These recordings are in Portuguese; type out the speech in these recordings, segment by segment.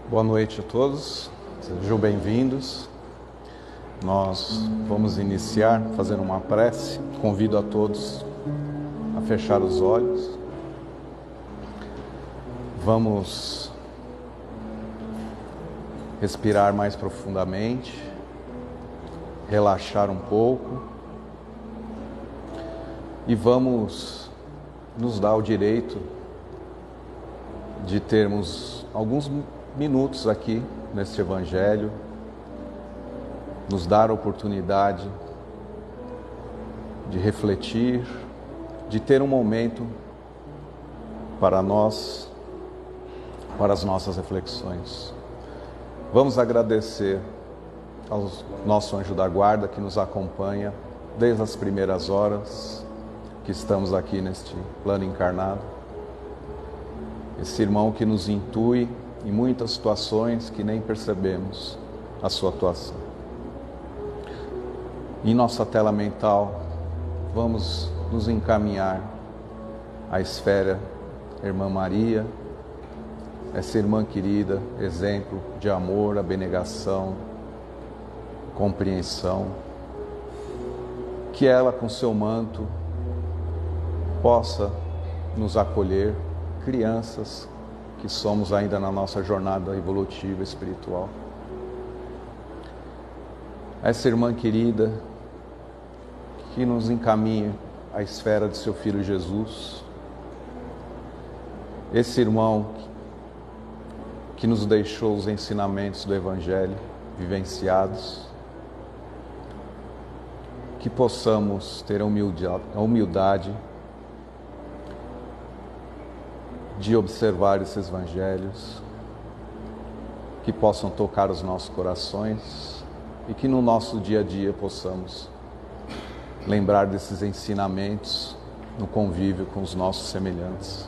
Boa noite a todos, sejam bem-vindos. Nós vamos iniciar fazendo uma prece. Convido a todos a fechar os olhos. Vamos respirar mais profundamente, relaxar um pouco e vamos nos dar o direito de termos alguns minutos aqui neste Evangelho, nos dar a oportunidade de refletir, de ter um momento para nós, para as nossas reflexões. Vamos agradecer ao nosso anjo da guarda que nos acompanha desde as primeiras horas que estamos aqui neste plano encarnado. Esse irmão que nos intui em muitas situações que nem percebemos a sua atuação. Em nossa tela mental, vamos nos encaminhar à esfera Irmã Maria, essa irmã querida, exemplo de amor, abnegação, compreensão, que ela com seu manto possa nos acolher, crianças que somos ainda na nossa jornada evolutiva espiritual. Essa irmã querida que nos encaminha à esfera de seu Filho Jesus, esse irmão que nos deixou os ensinamentos do Evangelho vivenciados, que possamos ter a humildade de observar esses evangelhos, que possam tocar os nossos corações e que no nosso dia a dia possamos lembrar desses ensinamentos no convívio com os nossos semelhantes.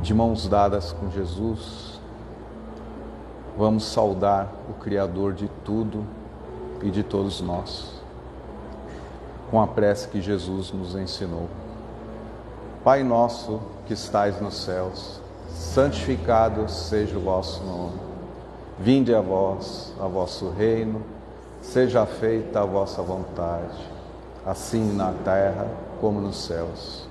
De mãos dadas com Jesus, vamos saudar o Criador de tudo e de todos nós, com a prece que Jesus nos ensinou. Pai nosso que estais nos céus, santificado seja o vosso nome. Vinde a vós, a vosso reino, seja feita a vossa vontade, assim na terra como nos céus.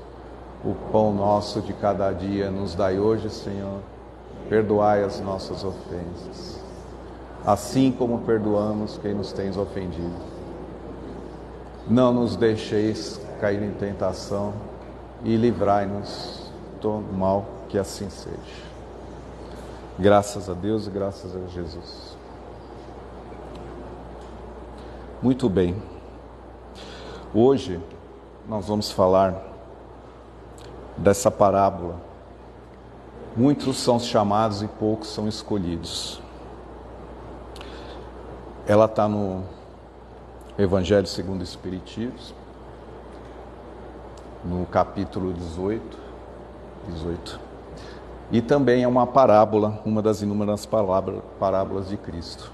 O pão nosso de cada dia nos dai hoje, Senhor. Perdoai as nossas ofensas, assim como perdoamos quem nos tem ofendido. Não nos deixeis cair em tentação, e livrai-nos do mal, que assim seja. Graças a Deus e graças a Jesus. Muito bem. Hoje nós vamos falar dessa parábola. Muitos são chamados e poucos são escolhidos. Ela está no Evangelho segundo o Espiritismo, no capítulo 18. E também é uma parábola, uma das inúmeras parábolas de Cristo.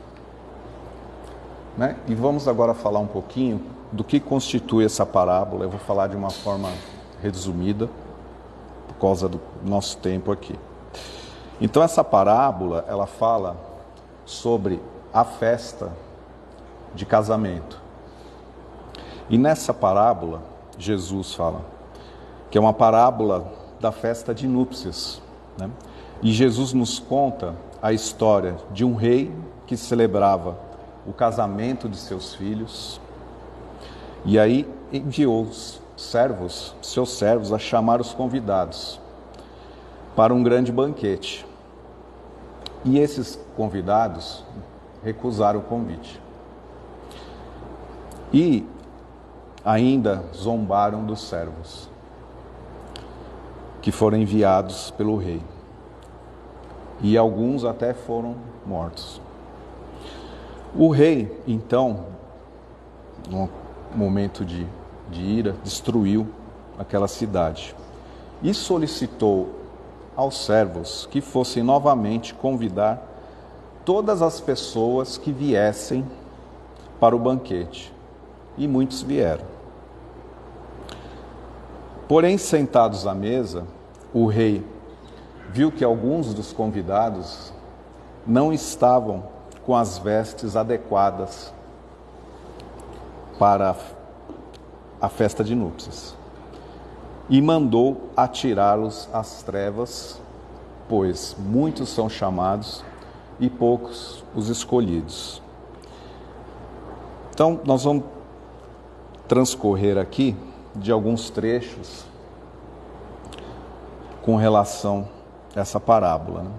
E vamos agora falar um pouquinho do que constitui essa parábola. Eu vou falar de uma forma resumida, por causa do nosso tempo aqui. Então essa parábola, ela fala sobre a festa de casamento. E nessa parábola, Jesus fala que é uma parábola da festa de núpcias, E Jesus nos conta a história de um rei que celebrava o casamento de seus filhos, e aí enviou os servos, seus servos, a chamar os convidados para um grande banquete. E esses convidados recusaram o convite. E ainda zombaram dos servos que foram enviados pelo rei. E alguns até foram mortos. O rei, então, num momento de ira, destruiu aquela cidade e solicitou aos servos que fossem novamente convidar todas as pessoas que viessem para o banquete. E muitos vieram. Porém, sentados à mesa, o rei viu que alguns dos convidados não estavam com as vestes adequadas para a festa de núpcias e mandou atirá-los às trevas, pois muitos são chamados e poucos os escolhidos. Então, nós vamos transcorrer aqui de alguns trechos com relação a essa parábola, né?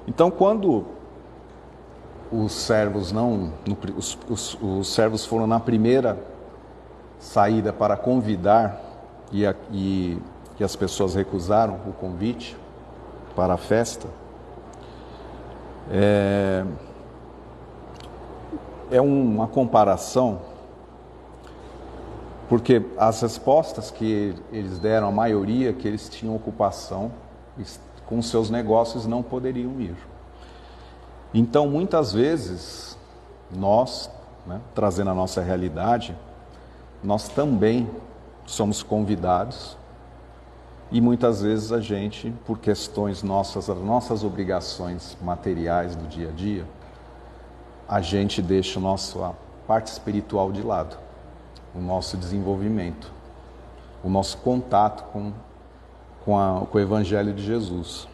Então, quando os servos os servos foram na primeira saída para convidar e as pessoas recusaram o convite para a festa, é uma comparação, porque as respostas que eles deram, a maioria, que eles tinham ocupação com seus negócios, não poderiam ir. Então, muitas vezes, nós, né, trazendo a nossa realidade, nós também somos convidados e muitas vezes a gente, por questões nossas, as nossas obrigações materiais do dia a dia, a gente deixa a parte espiritual de lado, o nosso desenvolvimento, o nosso contato com o Evangelho de Jesus.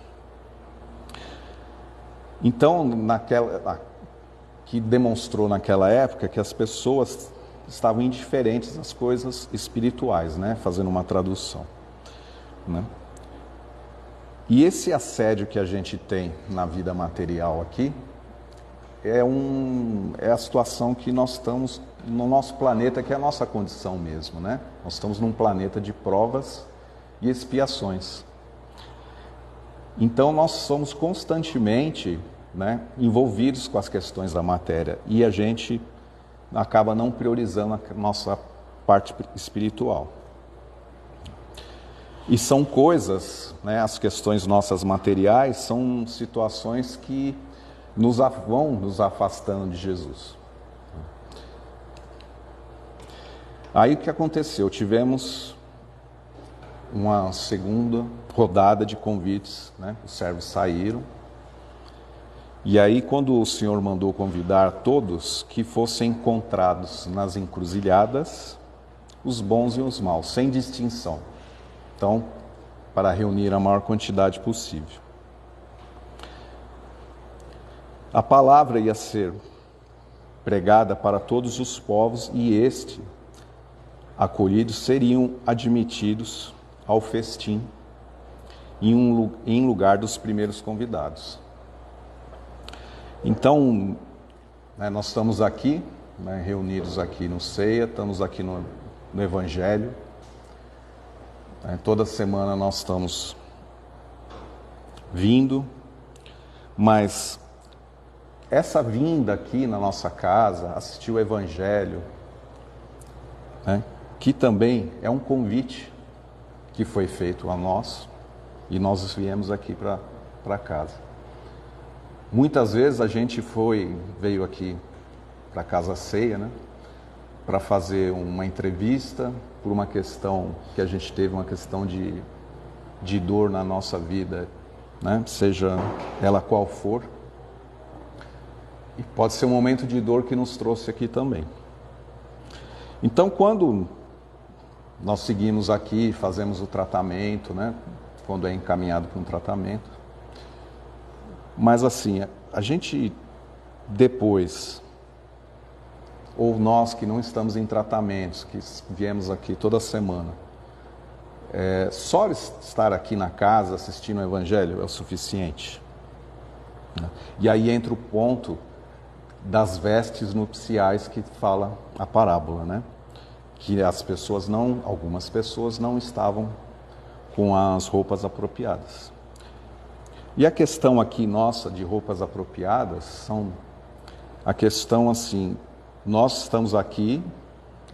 Então, que demonstrou naquela época que as pessoas estavam indiferentes às coisas espirituais, né? Fazendo uma tradução, né? E esse assédio que a gente tem na vida material aqui é a situação que nós estamos no nosso planeta, que é a nossa condição mesmo, né? Nós estamos num planeta de provas e expiações. Então, nós somos constantemente, né, envolvidos com as questões da matéria e a gente acaba não priorizando a nossa parte espiritual. E são coisas, né, as questões nossas materiais são situações que vão nos afastando de Jesus. Aí o que aconteceu? Tivemos uma segunda rodada de convites, né? Os servos saíram. E aí, quando o Senhor mandou convidar todos que fossem encontrados nas encruzilhadas, os bons e os maus, sem distinção. Então, para reunir a maior quantidade possível. A palavra ia ser pregada para todos os povos e acolhidos, seriam admitidos ao festim em lugar dos primeiros convidados. Então, né, nós estamos aqui, né, reunidos aqui no Ceia, estamos aqui no Evangelho. Toda semana nós estamos vindo, mas essa vinda aqui na nossa casa, assistir o Evangelho, né, que também é um convite que foi feito a nós, e nós viemos aqui para casa. Muitas vezes a gente veio aqui para a Casa Ceia, né, para fazer uma entrevista por uma questão que a gente teve, uma questão de dor na nossa vida, né, seja ela qual for. E pode ser um momento de dor que nos trouxe aqui também. Então, quando nós seguimos aqui, fazemos o tratamento, né, quando é encaminhado para um tratamento, mas assim, a gente depois, ou nós que não estamos em tratamentos, que viemos aqui toda semana, só estar aqui na casa assistindo o Evangelho é o suficiente, né? E aí entra o ponto das vestes nupciais que fala a parábola, né? Que algumas pessoas não estavam com as roupas apropriadas. E a questão aqui nossa de roupas apropriadas a questão assim, nós estamos aqui,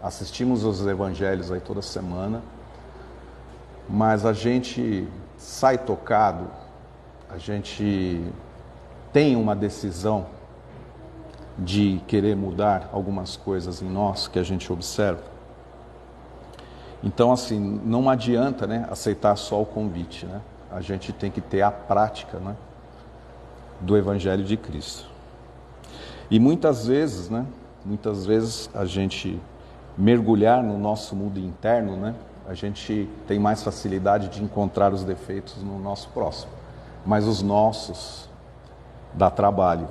assistimos os evangelhos aí toda semana, mas a gente sai tocado, a gente tem uma decisão de querer mudar algumas coisas em nós que a gente observa. Então, assim, não adianta, né, aceitar só o convite, né? a gente tem que ter a prática, né, do Evangelho de Cristo. E muitas vezes a gente mergulhar no nosso mundo interno, né, a gente tem mais facilidade de encontrar os defeitos no nosso próximo. Mas os nossos dá trabalho,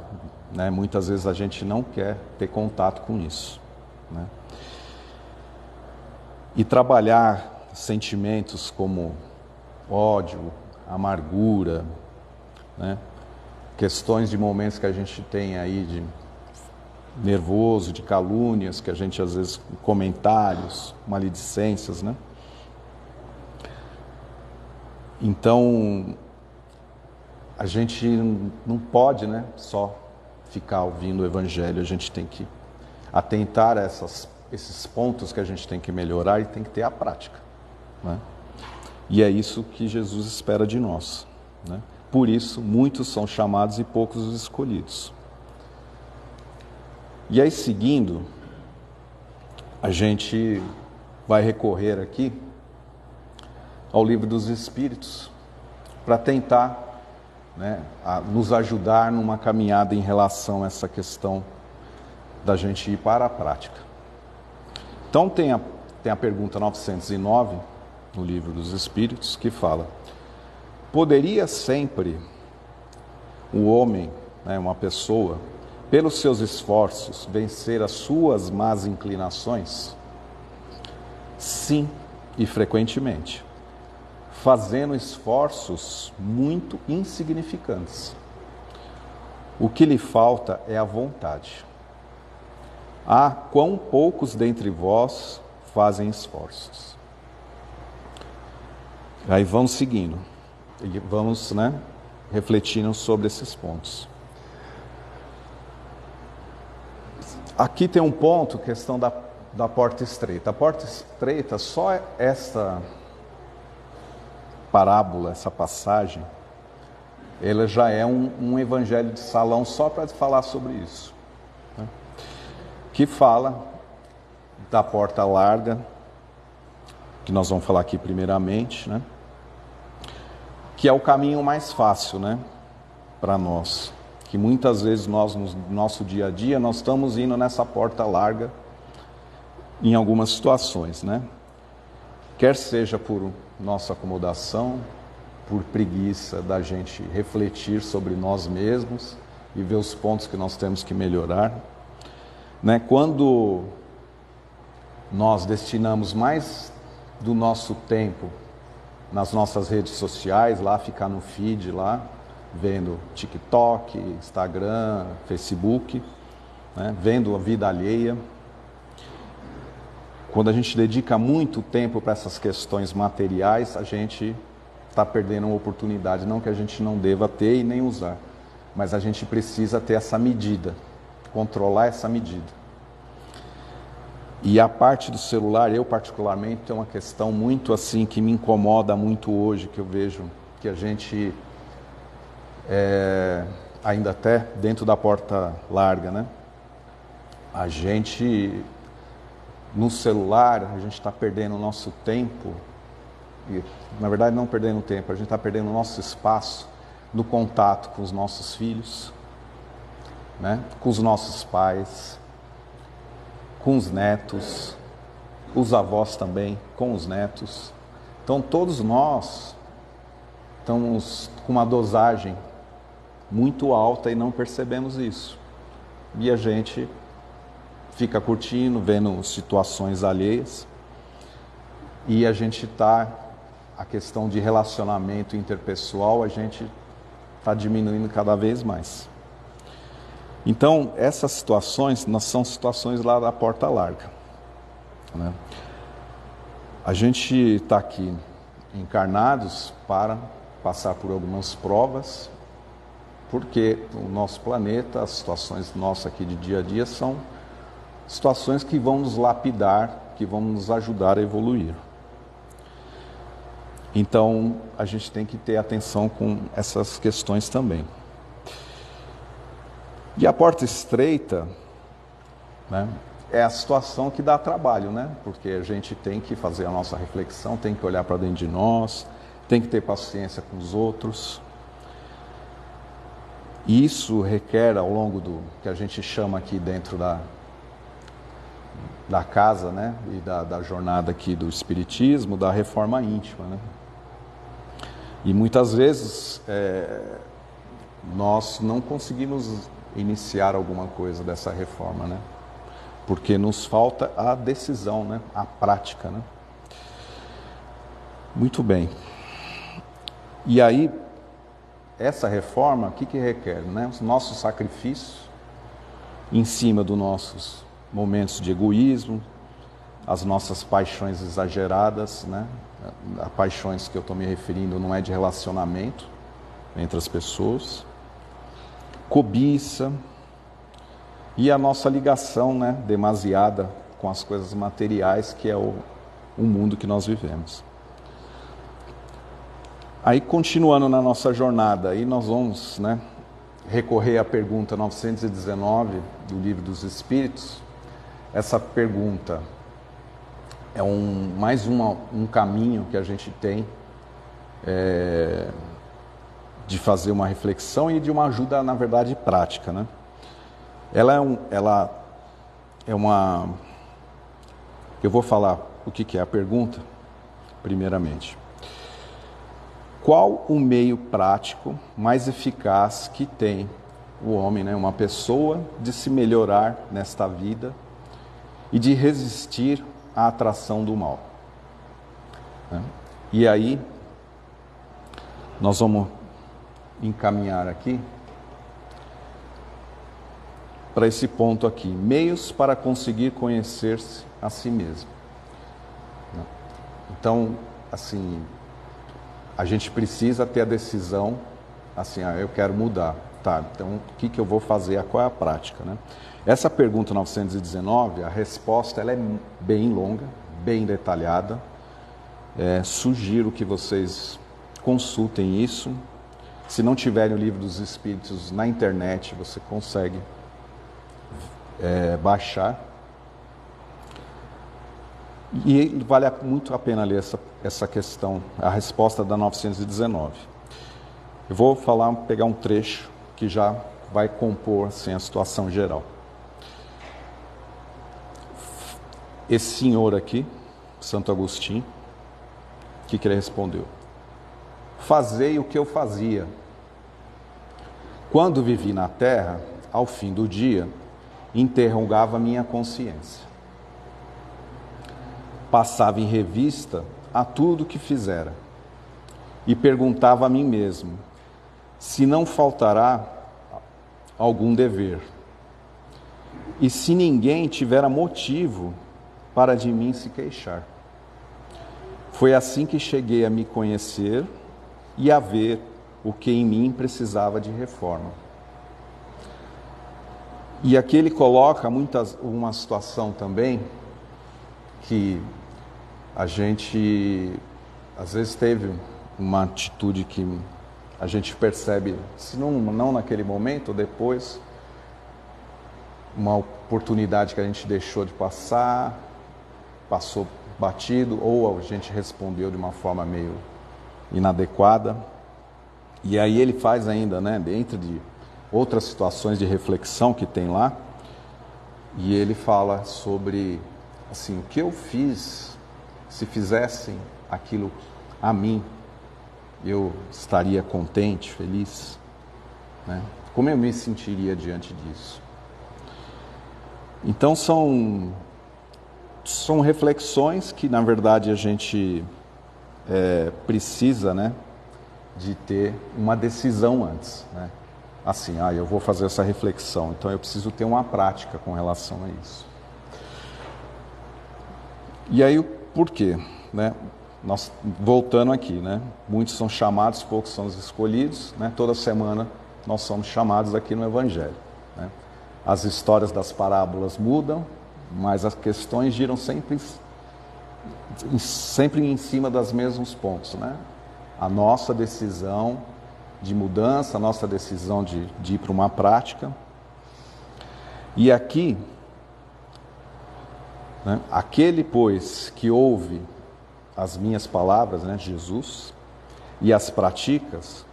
né? Muitas vezes a gente não quer ter contato com isso, né? E trabalhar sentimentos como ódio, amargura, né? Questões de momentos que a gente tem aí de nervoso, de calúnias, que a gente às vezes, comentários, maledicências, né? Então, a gente não pode, né, só ficar ouvindo o Evangelho, a gente tem que atentar a esses pontos que a gente tem que melhorar e tem que ter a prática, né? E é isso que Jesus espera de nós, né? Por isso, muitos são chamados e poucos os escolhidos. E aí, seguindo, a gente vai recorrer aqui ao Livro dos Espíritos para tentar, né, nos ajudar numa caminhada em relação a essa questão da gente ir para a prática. Então tem a pergunta 909 no Livro dos Espíritos que fala: poderia sempre o homem, né, uma pessoa, pelos seus esforços, vencer as suas más inclinações? Sim, e frequentemente, fazendo esforços muito insignificantes. O que lhe falta é a vontade. Ah, quão poucos dentre vós fazem esforços. Aí vamos seguindo, e vamos, né, refletindo sobre esses pontos. Aqui tem um ponto, questão da porta estreita. A porta estreita, só essa parábola, essa passagem, ela já é um evangelho de salão só para falar sobre isso, né? Que fala da porta larga, que nós vamos falar aqui primeiramente, né? Que é o caminho mais fácil, né, para nós. Que muitas vezes nós, no nosso dia a dia, nós estamos indo nessa porta larga em algumas situações, né? Quer seja por nossa acomodação, por preguiça da gente refletir sobre nós mesmos e ver os pontos que nós temos que melhorar, né? Quando nós destinamos mais do nosso tempo nas nossas redes sociais, lá ficar no feed, lá vendo TikTok, Instagram, Facebook, né? Vendo a vida alheia. Quando a gente dedica muito tempo para essas questões materiais, a gente está perdendo uma oportunidade, não que a gente não deva ter e nem usar, mas a gente precisa ter essa medida, controlar essa medida. E a parte do celular, eu particularmente, tem uma questão muito assim, que me incomoda muito hoje, que eu vejo que a gente, ainda até dentro da porta larga, né? A gente, no celular, a gente está perdendo o nosso tempo, e, na verdade não perdendo tempo, a gente está perdendo o nosso espaço no contato com os nossos filhos, né? Com os nossos pais, com os netos, os avós também, com os netos. Então todos nós estamos com uma dosagem muito alta e não percebemos isso. E a gente fica curtindo, vendo situações alheias, e a gente está, a questão de relacionamento interpessoal, a gente está diminuindo cada vez mais. Então, essas situações, são situações lá da porta larga, né? A gente está aqui encarnados para passar por algumas provas, porque o nosso planeta, as situações nossas aqui de dia a dia são situações que vão nos lapidar, que vão nos ajudar a evoluir. Então, a gente tem que ter atenção com essas questões também. E a porta estreita, né, é a situação que dá trabalho, né? Porque a gente tem que fazer a nossa reflexão, tem que olhar para dentro de nós, tem que ter paciência com os outros. E isso requer, ao longo do que a gente chama aqui dentro da casa, né, e da jornada aqui do Espiritismo, da reforma íntima, né? E muitas vezes nós não conseguimos iniciar alguma coisa dessa reforma, né? Porque nos falta a decisão, né? A prática, né? Muito bem. E aí, essa reforma, o que requer, né? Os nossos sacrifícios em cima dos nossos momentos de egoísmo, as nossas paixões exageradas, né? As paixões que eu estou me referindo não é de relacionamento entre as pessoas, cobiça e a nossa ligação, né, demasiada com as coisas materiais, que é o mundo que nós vivemos. Aí, continuando na nossa jornada, aí nós vamos, né, recorrer à pergunta 919 do Livro dos Espíritos. Essa pergunta é mais um caminho que a gente tem de fazer uma reflexão e de uma ajuda, na verdade, prática, né? Ela é uma... Eu vou falar o que é a pergunta, primeiramente. Qual o meio prático mais eficaz que tem o homem, né, uma pessoa, de se melhorar nesta vida e de resistir à atração do mal? Né? E aí, nós vamos encaminhar aqui para esse ponto aqui: meios para conseguir conhecer-se a si mesmo. Então, assim, a gente precisa ter a decisão, assim, eu quero mudar, tá? Então, o que eu vou fazer? Qual é a prática, né? Essa pergunta 919, a resposta ela é bem longa, bem detalhada. Sugiro que vocês consultem isso. Se não tiverem o Livro dos Espíritos na internet, você consegue baixar. E vale muito a pena ler essa questão, a resposta da 919. Eu vou pegar um trecho que já vai compor assim, a situação geral. Esse senhor aqui, Santo Agostinho, o que ele respondeu? Fazei o que eu fazia. Quando vivi na terra, ao fim do dia, interrogava minha consciência. Passava em revista a tudo que fizera e perguntava a mim mesmo se não faltará algum dever e se ninguém tivera motivo para de mim se queixar. Foi assim que cheguei a me conhecer e a ver o que em mim precisava de reforma. E aqui ele coloca uma situação também que a gente às vezes teve uma atitude que a gente percebe, se não naquele momento, depois, uma oportunidade que a gente deixou de passar, passou batido, ou a gente respondeu de uma forma meio inadequada. E aí ele faz ainda, né, dentro de outras situações de reflexão que tem lá, e ele fala sobre, assim, o que eu fiz, se fizessem aquilo a mim, eu estaria contente, feliz, né? Como eu me sentiria diante disso? Então são reflexões que, na verdade, a gente precisa, né, de ter uma decisão antes, né? Assim, eu vou fazer essa reflexão, então eu preciso ter uma prática com relação a isso. E aí, por quê? Né? Nós, voltando aqui, né? Muitos são chamados, poucos são os escolhidos, né? Toda semana nós somos chamados aqui no Evangelho, né? As histórias das parábolas mudam, mas as questões giram sempre em cima dos mesmos pontos, né? A nossa decisão de mudança, a nossa decisão de ir para uma prática. E aqui, né, aquele, pois, que ouve as minhas palavras, né, Jesus, e as praticas,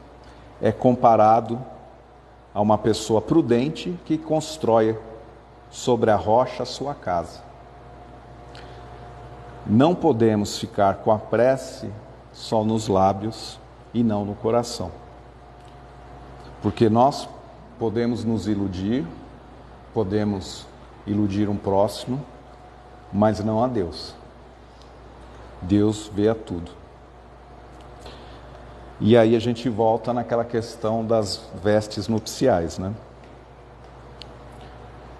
é comparado a uma pessoa prudente que constrói sobre a rocha a sua casa. Não podemos ficar com a prece só nos lábios e não no coração. Porque nós podemos nos iludir, podemos iludir um próximo, mas não a Deus. Deus vê a tudo. E aí a gente volta naquela questão das vestes nupciais, né?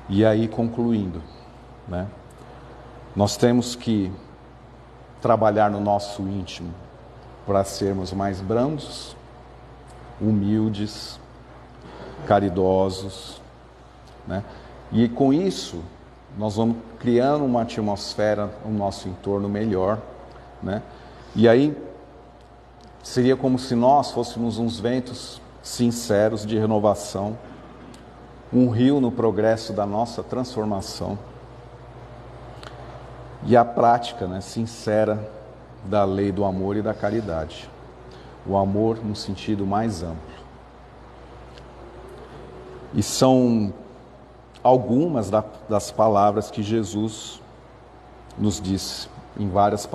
E aí, concluindo, né? Nós temos que trabalhar no nosso íntimo para sermos mais brandos, humildes, caridosos, né? E com isso, nós vamos criando uma atmosfera no nosso entorno melhor, né? E aí, seria como se nós fôssemos uns ventos sinceros de renovação, um rio no progresso da nossa transformação e a prática, né, sincera da lei do amor e da caridade. O amor no sentido mais amplo. E são algumas das palavras que Jesus nos disse em várias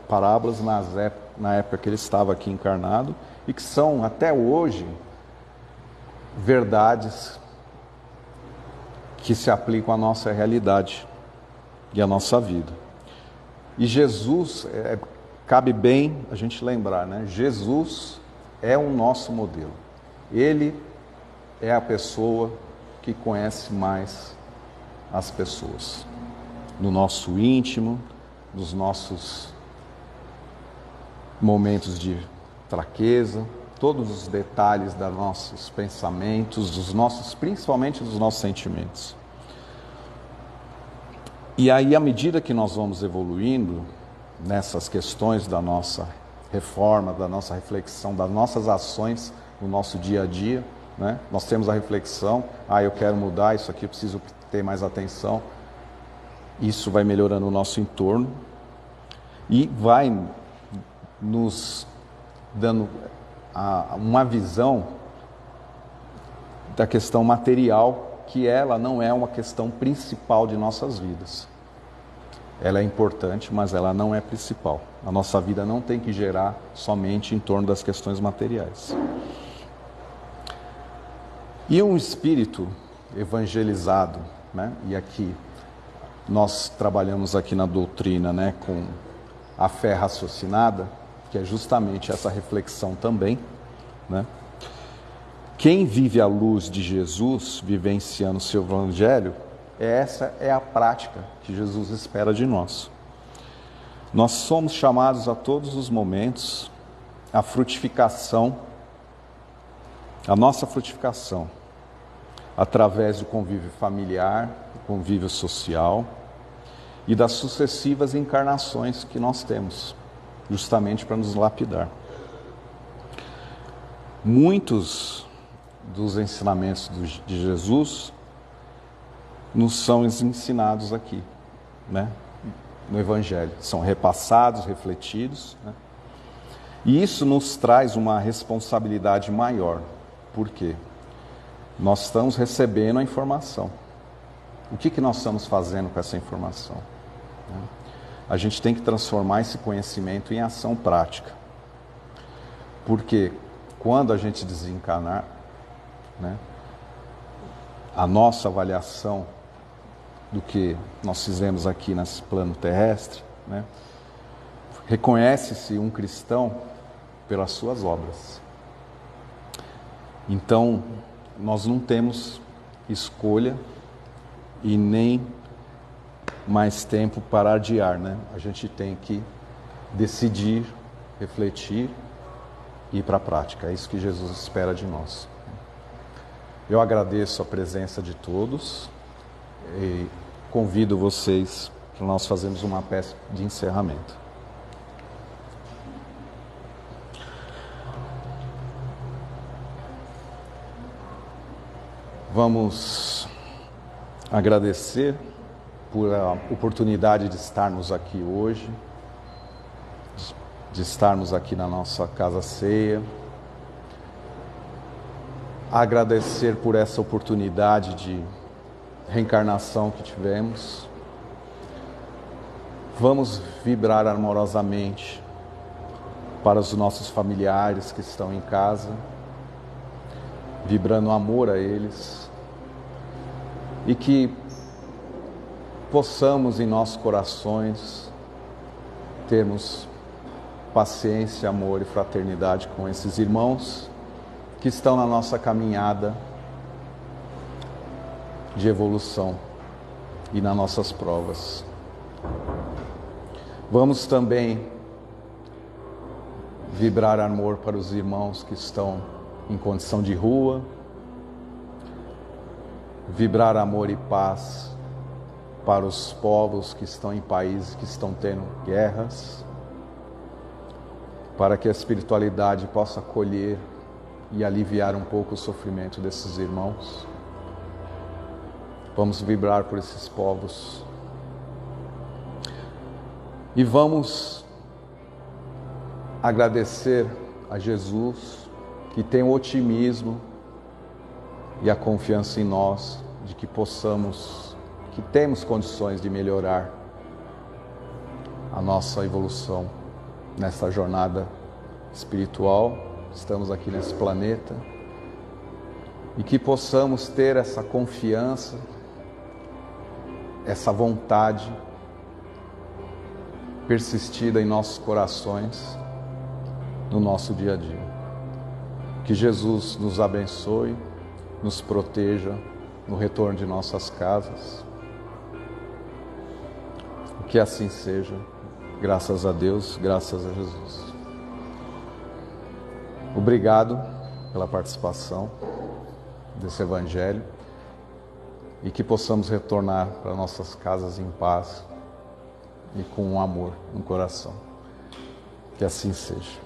parábolas na época que ele estava aqui encarnado e que são até hoje verdades que se aplicam à nossa realidade e à nossa vida. E Jesus, cabe bem a gente lembrar, né? Jesus é o nosso modelo. Ele é a pessoa que conhece mais as pessoas. No nosso íntimo, nos nossos momentos de fraqueza, todos os detalhes dos nossos pensamentos, principalmente dos nossos sentimentos. E aí, à medida que nós vamos evoluindo nessas questões da nossa reforma, da nossa reflexão, das nossas ações no nosso dia a dia, né? Nós temos a reflexão, eu quero mudar, isso aqui eu preciso ter mais atenção. Isso vai melhorando o nosso entorno e vai nos dando uma visão da questão material, que ela não é uma questão principal de nossas vidas. Ela é importante, mas ela não é principal. A nossa vida não tem que gerar somente em torno das questões materiais. E um espírito evangelizado, né? E aqui nós trabalhamos aqui na doutrina, né, com a fé raciocinada, que é justamente essa reflexão também, né? Quem vive à luz de Jesus, vivenciando o seu evangelho, essa é a prática que Jesus espera de nós. Nós somos chamados a todos os momentos à frutificação, a nossa frutificação, através do convívio familiar, do convívio social e das sucessivas encarnações que nós temos, justamente para nos lapidar. Muitos dos ensinamentos de Jesus nos são ensinados aqui, né? No Evangelho. São repassados, refletidos, né? E isso nos traz uma responsabilidade maior. Por quê? Nós estamos recebendo a informação. O que nós estamos fazendo com essa informação? A gente tem que transformar esse conhecimento em ação prática. Porque quando a gente desencarnar, né, a nossa avaliação do que nós fizemos aqui nesse plano terrestre, né, reconhece-se um cristão pelas suas obras. Então, nós não temos escolha e nem mais tempo para adiar, né? A gente tem que decidir, refletir e ir para a prática. É isso que Jesus espera de nós. Eu agradeço a presença de todos e convido vocês para nós fazermos uma peça de encerramento. Vamos agradecer por a oportunidade de estarmos aqui hoje, de estarmos aqui na nossa casa ceia. Agradecer por essa oportunidade de reencarnação que tivemos. Vamos vibrar amorosamente para os nossos familiares que estão em casa, vibrando amor a eles, e que possamos em nossos corações termos paciência, amor e fraternidade com esses irmãos que estão na nossa caminhada de evolução e nas nossas provas. Vamos também vibrar amor para os irmãos que estão em condição de rua, vibrar amor e paz para os povos que estão em países que estão tendo guerras, para que a espiritualidade possa acolher e aliviar um pouco o sofrimento desses irmãos. Vamos vibrar por esses povos. E vamos agradecer a Jesus, que tem o otimismo e a confiança em nós, de que que temos condições de melhorar a nossa evolução nessa jornada espiritual. Estamos aqui nesse planeta, e que possamos ter essa confiança, essa vontade persistida em nossos corações, no nosso dia a dia. Que Jesus nos abençoe, nos proteja no retorno de nossas casas. Que assim seja, graças a Deus, graças a Jesus. Obrigado pela participação desse Evangelho, e que possamos retornar para nossas casas em paz e com um amor no coração. Que assim seja.